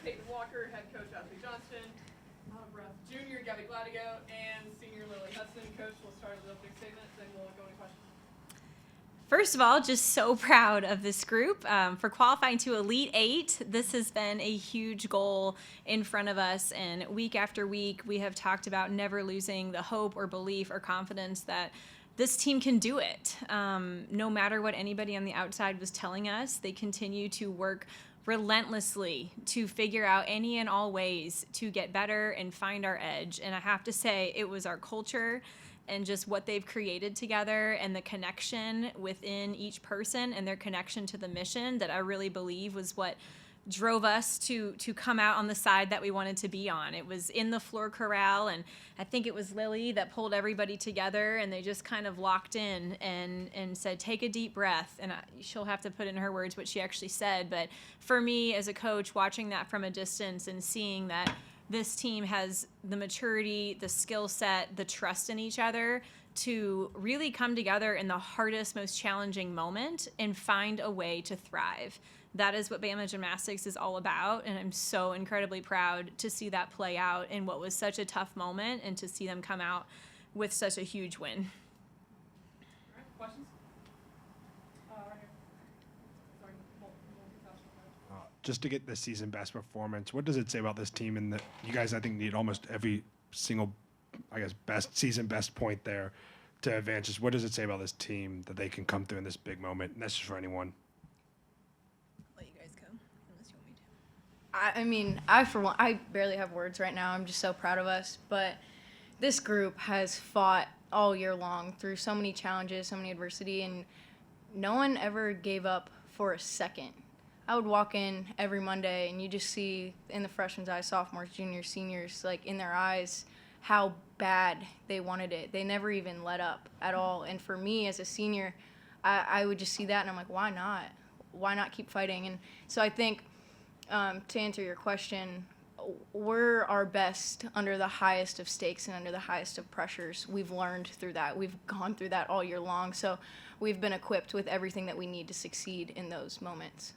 Paityn Walker, head coach Johnston, junior Gabby Gladieux, and senior Lilly Hudson. Coach, we'll start with a big statement, then we'll go into questions. First of all, just so proud of this group for qualifying to Elite Eight. This has been a huge goal in front of us, and week after week, we have talked about never losing the hope or belief or confidence that this team can do it. No matter what anybody on the outside was telling us, they continue to work relentlessly to figure out any and all ways to get better and find our edge. And I have to say, it was our culture and just what they've created together and the connection within each person and their connection to the mission that I really believe was what drove us to come out on the side that we wanted to be on. It was in the floor corral, and I think it was Lilly that pulled everybody together, and they just kind of locked in and said, take a deep breath. And she'll have to put in her words what she actually said, but for me as a coach, watching that from a distance and seeing that this team has the maturity, the skill set, the trust in each other to really come together in the hardest, most challenging moment and find a way to thrive. That is what Bama Gymnastics is all about, and I'm so incredibly proud to see that play out in what was such a tough moment and to see them come out with such a huge win. All right, questions? Right here. Sorry, just to get the season best performance, what does it say about this team? And that you guys, I think, need almost every single, best point there to advance. Just what does it say about this team that they can come through in this big moment? And that's just for anyone. Let you guys go, unless you want me to. I mean, I barely have words right now. I'm just so proud of us. But this group has fought all year long through so many challenges, so many adversity, and no one ever gave up for a second. I would walk in every Monday, and you just see in the freshmen's eyes, sophomores, juniors, seniors, like in their eyes, how bad they wanted it. They never even let up at all. And for me as a senior, I would just see that, and I'm like, why not? Why not keep fighting? And so I think, to answer your question, we're our best under the highest of stakes and under the highest of pressures. We've learned through that. We've gone through that all year long. So we've been equipped with everything that we need to succeed in those moments.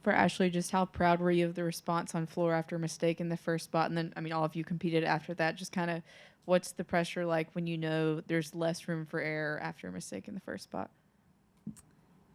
For Ashley, just how proud were you of the response on floor after a mistake in the first spot? And then, I mean, all of you competed after that. Just kind of what's the pressure like when you know there's less room for error after a mistake in the first spot?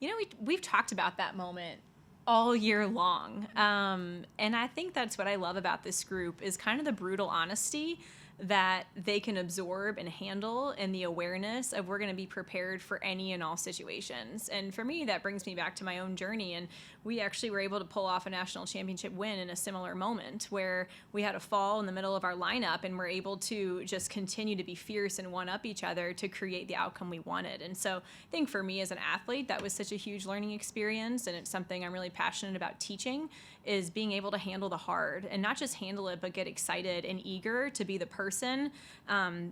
You know, we've talked about that moment all year long. And I think that's what I love about this group is kind of the brutal honesty that they can absorb and handle, and the awareness of we're going to be prepared for any and all situations. And for me, that brings me back to my own journey. And we actually were able to pull off a national championship win in a similar moment where we had a fall in the middle of our lineup and we're able to just continue to be fierce and one up each other to create the outcome we wanted. And so I think for me as an athlete, that was such a huge learning experience. And it's something I'm really passionate about teaching, is being able to handle the hard and not just handle it, but get excited and eager to be the person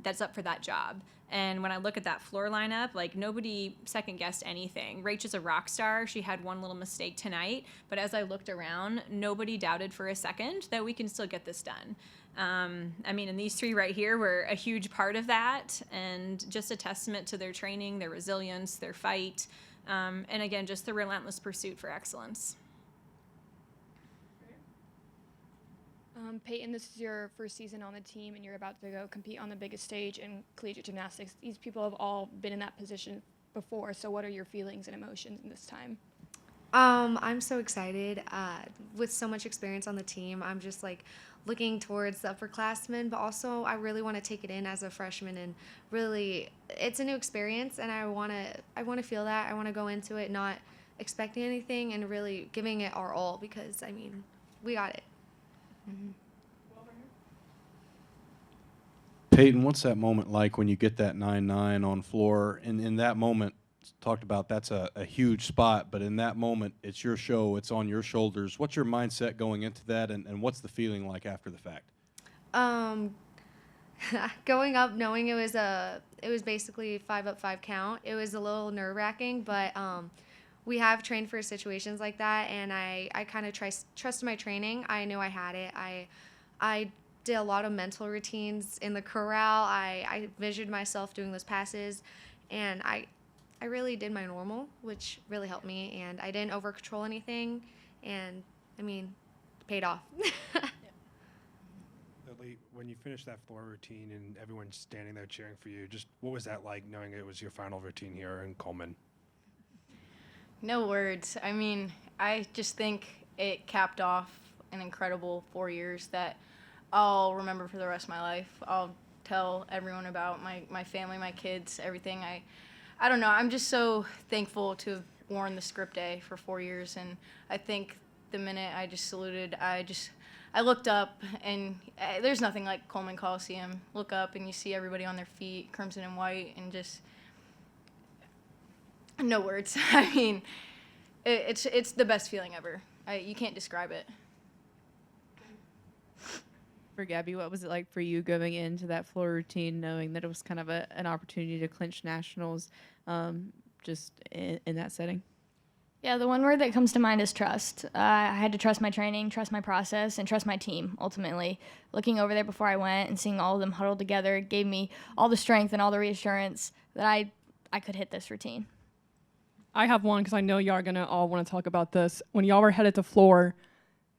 that's up for that job. And when I look at that floor lineup, like nobody second guessed anything. Rach is a rock star. She had one little mistake tonight, but as I looked around, nobody doubted for a second that we can still get this done. I mean, and these three right here were a huge part of that, and just a testament to their training, their resilience, their fight, and again, just the relentless pursuit for excellence. Paityn, this is your first season on the team, and you're about to go compete on the biggest stage in collegiate gymnastics. These people have all been in that position before, so what are your feelings and emotions in this time? I'm so excited. With so much experience on the team, I'm just like looking towards the upperclassmen, but also I really want to take it in as a freshman, and really, it's a new experience, and I want to feel that. I want to go into it not expecting anything and really giving it our all, because I mean, we got it. Mm-hmm. Paityn, what's that moment like when you get that 9-9 on floor? And in that moment, talked about that's a huge spot, but in that moment, it's your show, it's on your shoulders. What's your mindset going into that, and what's the feeling like after the fact? Going up, knowing it was basically 5 up, 5 count. It was a little nerve-wracking, but we have trained for situations like that, and I kind of trusted my training. I knew I had it. I did a lot of mental routines in the corral. I visioned myself doing those passes, and I really did my normal, which really helped me, and I didn't over control anything, and I mean, paid off. Lily, when you finished that floor routine and everyone's standing there cheering for you, just what was that like knowing it was your final routine here in Coleman? No words. I mean, I just think it capped off an incredible 4 years that I'll remember for the rest of my life. I'll tell everyone about my family, my kids, everything. I don't know. I'm just so thankful to have worn the script A for 4 years, and I think the minute I just saluted, I looked up, and there's nothing like Coleman Coliseum. Look up, and you see everybody on their feet, crimson and white, and just no words. I mean, it's the best feeling ever. You can't describe it. For Gabby, what was it like for you going into that floor routine, knowing that it was kind of an opportunity to clinch nationals, just in that setting? Yeah, the one word that comes to mind is trust. I had to trust my training, trust my process, and trust my team, ultimately. Looking over there before I went and seeing all of them huddled together gave me all the strength and all the reassurance that I could hit this routine. I have one because I know y'all are going to all want to talk about this. When y'all were headed to floor,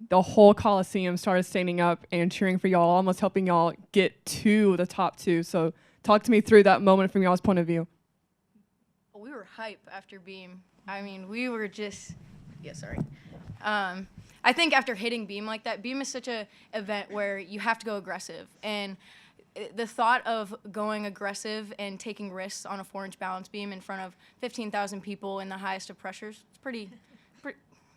the whole Coliseum started standing up and cheering for y'all, almost helping y'all get to the top two. So talk to me through that moment from y'all's point of view. We were hype after Beam. I mean, we were just, I think after hitting Beam like that, Beam is such a event where you have to go aggressive. And the thought of going aggressive and taking risks on a 4-inch balance beam in front of 15,000 people in the highest of pressures, it's pretty,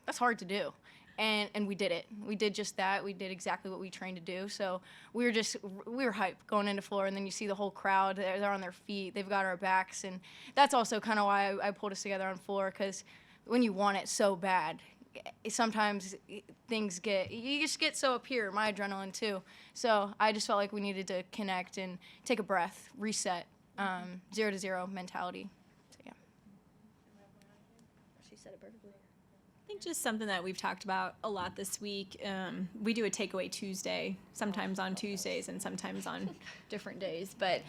that's hard to do. And we did it. We did just that. We did exactly what we trained to do. So we were hyped going into floor, and then you see the whole crowd. They're on their feet. They've got our backs, and that's also kind of why I pulled us together on floor, because when you want it so bad, sometimes you just get so up here, my adrenaline too. So I just felt like we needed to connect and take a breath, reset, 0-0 mentality. So yeah. She said it perfectly. I think just something that we've talked about a lot this week. We do a takeaway Tuesday, sometimes on Tuesdays and sometimes on different days. But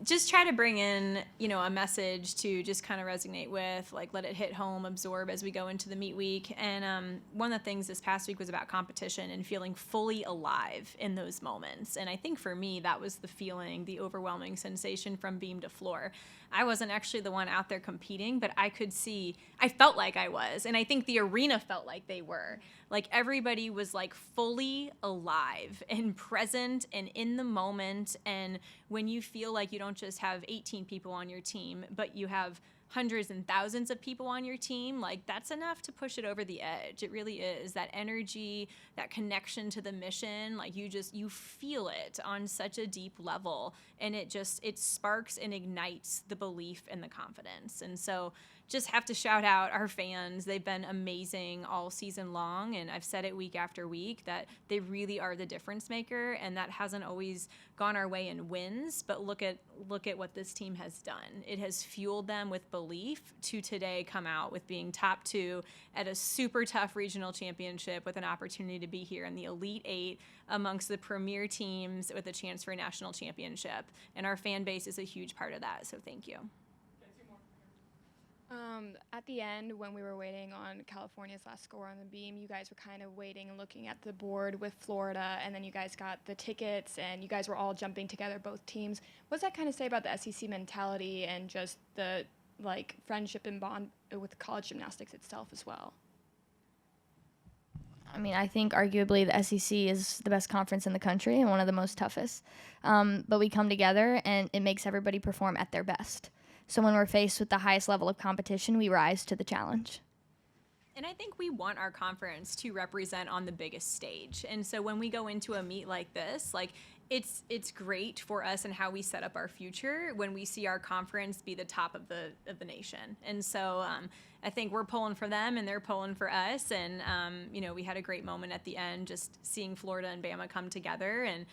just try to bring in, a message to just kind of resonate with, like let it hit home, absorb as we go into the meet week. And one of the things this past week was about competition and feeling fully alive in those moments. And I think for me, that was the feeling, the overwhelming sensation from beam to floor. I wasn't actually the one out there competing, but I felt like I was. And I think the arena felt like they were. Like everybody was like fully alive and present and in the moment. And when you feel like you don't just have 18 people on your team, but you have hundreds and thousands of people on your team, like that's enough to push it over the edge. It really is. That energy, that connection to the mission, like you feel it on such a deep level, and it sparks and ignites the belief and the confidence. And so just have to shout out our fans. They've been amazing all season long, and I've said it week after week that they really are the difference maker, and that hasn't always gone our way in wins, but look at what this team has done. It has fueled them with belief to today come out with being top 2 at a super tough regional championship with an opportunity to be here in the Elite 8 amongst the premier teams with a chance for a national championship. And our fan base is a huge part of that, so thank you. At the end, when we were waiting on California's last score on the beam, you guys were kind of waiting and looking at the board with Florida, and then you guys got the tickets, and you guys were all jumping together, both teams. What does that kind of say about the SEC mentality and just the friendship and bond with college gymnastics itself as well? I mean, I think arguably the SEC is the best conference in the country and one of the most toughest. But we come together, and it makes everybody perform at their best. So when we're faced with the highest level of competition, we rise to the challenge. And I think we want our conference to represent on the biggest stage. And so when we go into a meet like this, it's great for us and how we set up our future when we see our conference be the top of the nation. And so I think we're pulling for them and they're pulling for us. And we had a great moment at the end, just seeing Florida and Bama come together. And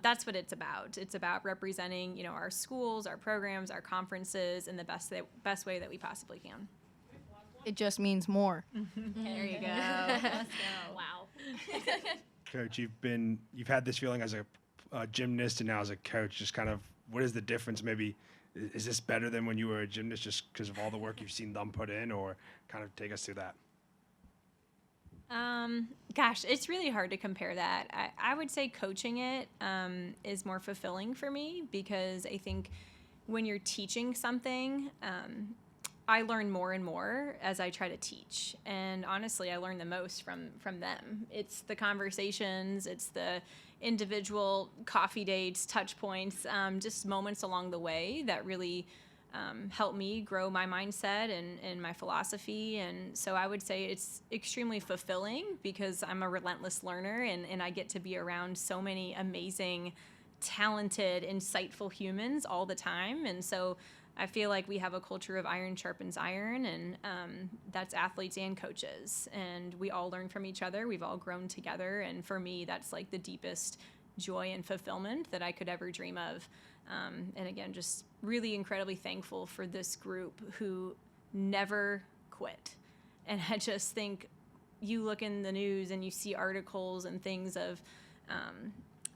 that's what it's about. It's about representing our schools, our programs, our conferences in the best way that we possibly can. It just means more. There you go. Let's go. Wow. Coach, you've had this feeling as a gymnast and now as a coach. Just kind of, what is the difference maybe Is this better than when you were a gymnast just because of all the work you've seen them put in, or kind of take us through that? Gosh, it's really hard to compare that. I would say coaching it is more fulfilling for me because I think when you're teaching something, I learn more and more as I try to teach. And honestly, I learn the most from them. It's the conversations, it's the individual coffee dates, touch points, just moments along the way that really help me grow my mindset and my philosophy. And so I would say it's extremely fulfilling because I'm a relentless learner and I get to be around so many amazing, talented, insightful humans all the time. And so I feel like we have a culture of iron sharpens iron, and that's athletes and coaches. And we all learn from each other. We've all grown together. And for me, that's like the deepest joy and fulfillment that I could ever dream of. And again, just really incredibly thankful for this group who never quit. And I just think you look in the news and you see articles and things of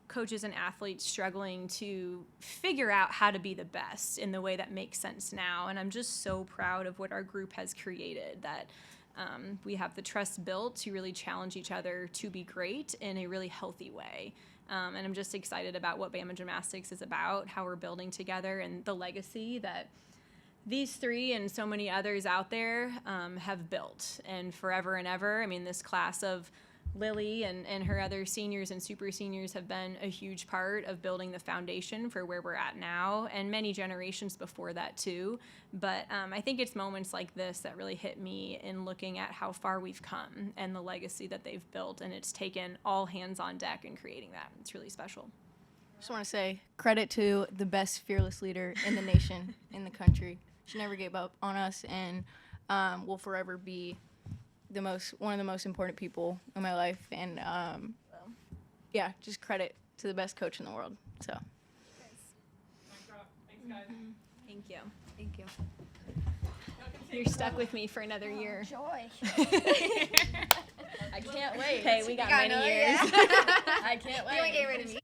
coaches and athletes struggling to figure out how to be the best in the way that makes sense now. And I'm just so proud of what our group has created, that we have the trust built to really challenge each other to be great in a really healthy way. And I'm just excited about what Bama Gymnastics is about, how we're building together, and the legacy that these three and so many others out there have built. And forever and ever, I mean, this class of Lilly and her other seniors and super seniors have been a huge part of building the foundation for where we're at now, and many generations before that too. But I think it's moments like this that really hit me in looking at how far we've come and the legacy that they've built, and it's taken all hands on deck in creating that. It's really special. Just want to say credit to the best fearless leader in the nation, in the country. She never gave up on us, and will forever be one of the most important people in my life. And yeah, just credit to the best coach in the world. So Thanks, guys. Thank you. Thank you. You're stuck with me for another year. Joy. I can't wait. Okay, we got many years. I can't wait. You ain't get rid of me.